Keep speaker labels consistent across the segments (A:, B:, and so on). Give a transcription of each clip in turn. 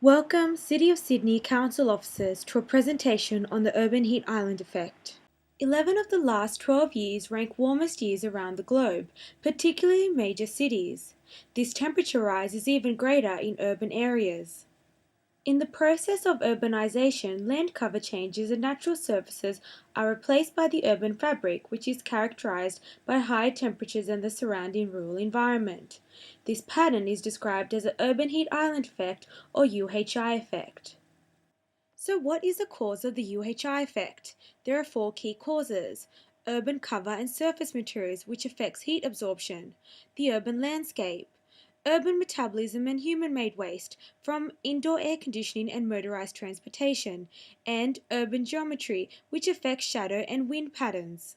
A: Welcome, City of Sydney Council officers, to a presentation on the urban heat island effect. 11 of the last 12 years rank warmest years around the globe, particularly in major cities. This temperature rise is even greater in urban areas. In the process of urbanization, land cover changes and natural surfaces are replaced by the urban fabric, which is characterized by higher temperatures than the surrounding rural environment. This pattern is described as an urban heat island effect or UHI effect. So what is the cause of the UHI effect? There are four key causes: urban cover and surface materials, which affects heat absorption; the urban landscape; urban metabolism and human-made waste from indoor air conditioning and motorized transportation; and urban geometry, which affects shadow and wind patterns.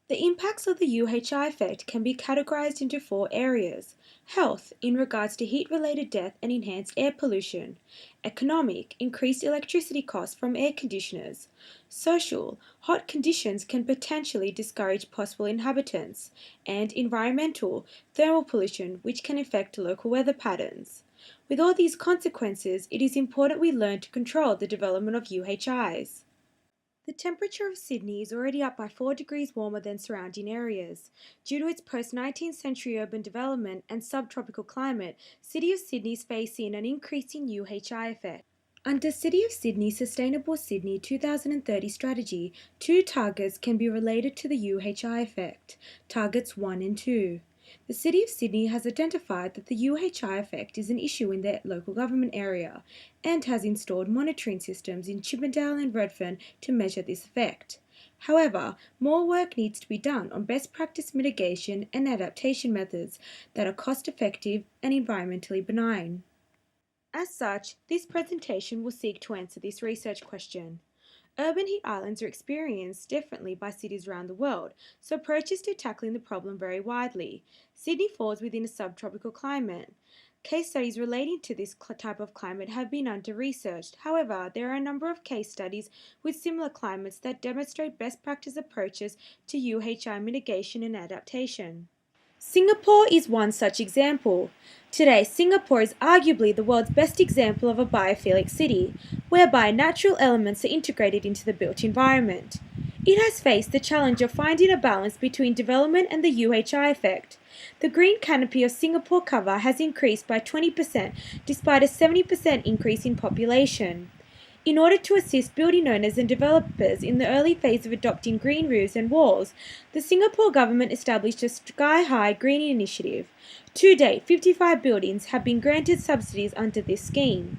A: The impacts of the UHI effect can be categorized into four areas: health, in regards to heat-related death and enhanced air pollution; economic, increased electricity costs from air conditioners; social, hot conditions can potentially discourage possible inhabitants; and environmental, thermal pollution, which can affect local weather patterns. With all these consequences, it is important we learn to control the development of UHIs. The temperature of Sydney is already up by 4 degrees warmer than surrounding areas. Due to its post-19th century urban development and subtropical climate, City of Sydney is facing an increasing UHI effect. Under City of Sydney Sustainable Sydney 2030 strategy, two targets can be related to the UHI effect: targets 1 and 2. The City of Sydney has identified that the UHI effect is an issue in their local government area and has installed monitoring systems in Chippendale and Redfern to measure this effect. However, more work needs to be done on best practice mitigation and adaptation methods that are cost-effective and environmentally benign. As such, this presentation will seek to answer this research question. Urban heat islands are experienced differently by cities around the world, so approaches to tackling the problem vary widely. Sydney falls within a subtropical climate. Case studies relating to this type of climate have been under-researched. However, there are a number of case studies with similar climates that demonstrate best practice approaches to UHI mitigation and adaptation. Singapore is one such example. Today, Singapore is arguably the world's best example of a biophilic city, whereby natural elements are integrated into the built environment. It has faced the challenge of finding a balance between development and the UHI effect. The green canopy of Singapore cover has increased by 20% despite a 70% increase in population. In order to assist building owners and developers in the early phase of adopting green roofs and walls, the Singapore government established a sky-high greening initiative. To date, 55 buildings have been granted subsidies under this scheme.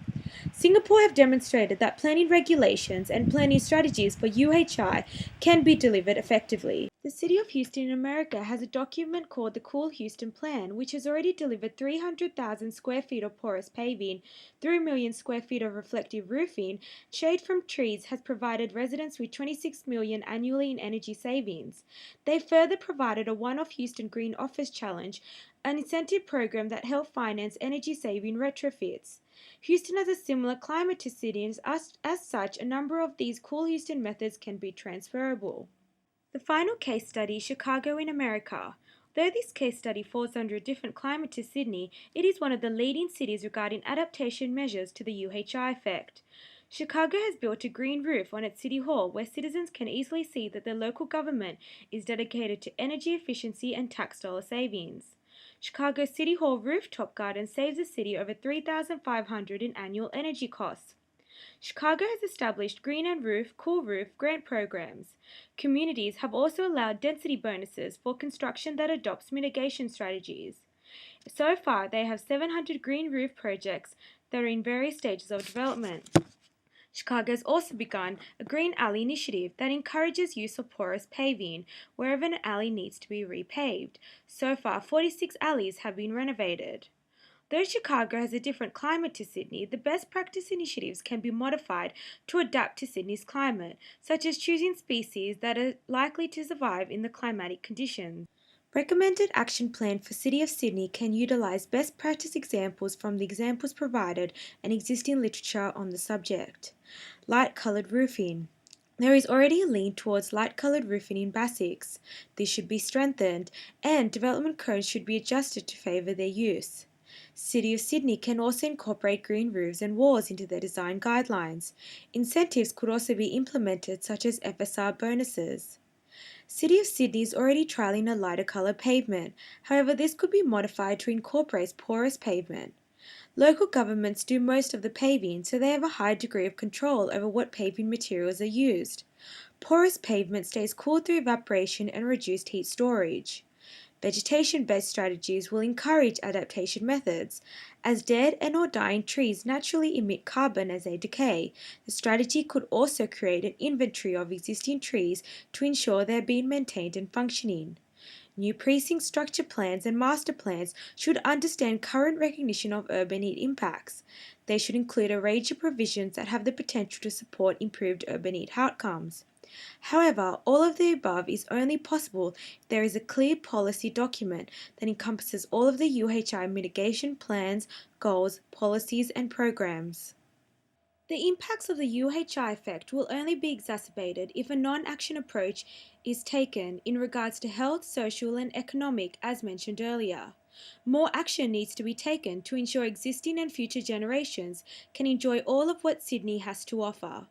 A: Singapore have demonstrated that planning regulations and planning strategies for UHI can be delivered effectively. The City of Houston in America has a document called the Cool Houston Plan, which has already delivered 300,000 square feet of porous paving, 3 million square feet of reflective roofing, shade from trees has provided residents with 26 million annually in energy savings. They further provided a one-off Houston Green Office Challenge, an incentive program that helped finance energy-saving retrofits. Houston has a similar climate to Sydney, and as such, a number of these Cool Houston methods can be transferable. The final case study is Chicago in America. Though this case study falls under a different climate to Sydney, it is one of the leading cities regarding adaptation measures to the UHI effect. Chicago has built a green roof on its city hall where citizens can easily see that their local government is dedicated to energy efficiency and tax dollar savings. Chicago's City Hall rooftop garden saves the city over $3,500 in annual energy costs. Chicago has established Green and Roof, Cool Roof grant programs. Communities have also allowed density bonuses for construction that adopts mitigation strategies. So far, they have 700 green roof projects that are in various stages of development. Chicago has also begun a Green Alley initiative that encourages use of porous paving wherever an alley needs to be repaved. So far, 46 alleys have been renovated. Though Chicago has a different climate to Sydney, the best practice initiatives can be modified to adapt to Sydney's climate, such as choosing species that are likely to survive in the climatic conditions. Recommended action plan for City of Sydney can utilise best practice examples from the examples provided and existing literature on the subject. Light-coloured roofing. There is already a lean towards light-coloured roofing in Basics. This should be strengthened, and development codes should be adjusted to favour their use. City of Sydney can also incorporate green roofs and walls into their design guidelines. Incentives could also be implemented, such as FSR bonuses. City of Sydney is already trialling a lighter colour pavement. However, this could be modified to incorporate porous pavement. Local governments do most of the paving, so they have a high degree of control over what paving materials are used. Porous pavement stays cool through evaporation and reduced heat storage. Vegetation-based strategies will encourage adaptation methods. As dead and or dying trees naturally emit carbon as they decay, the strategy could also create an inventory of existing trees to ensure they are being maintained and functioning. New precinct structure plans and master plans should understand current recognition of urban heat impacts. They should include a range of provisions that have the potential to support improved urban heat outcomes. However, all of the above is only possible if there is a clear policy document that encompasses all of the UHI mitigation plans, goals, policies, and programs. The impacts of the UHI effect will only be exacerbated if a non-action approach is taken in regards to health, social, and economic, as mentioned earlier. More action needs to be taken to ensure existing and future generations can enjoy all of what Sydney has to offer.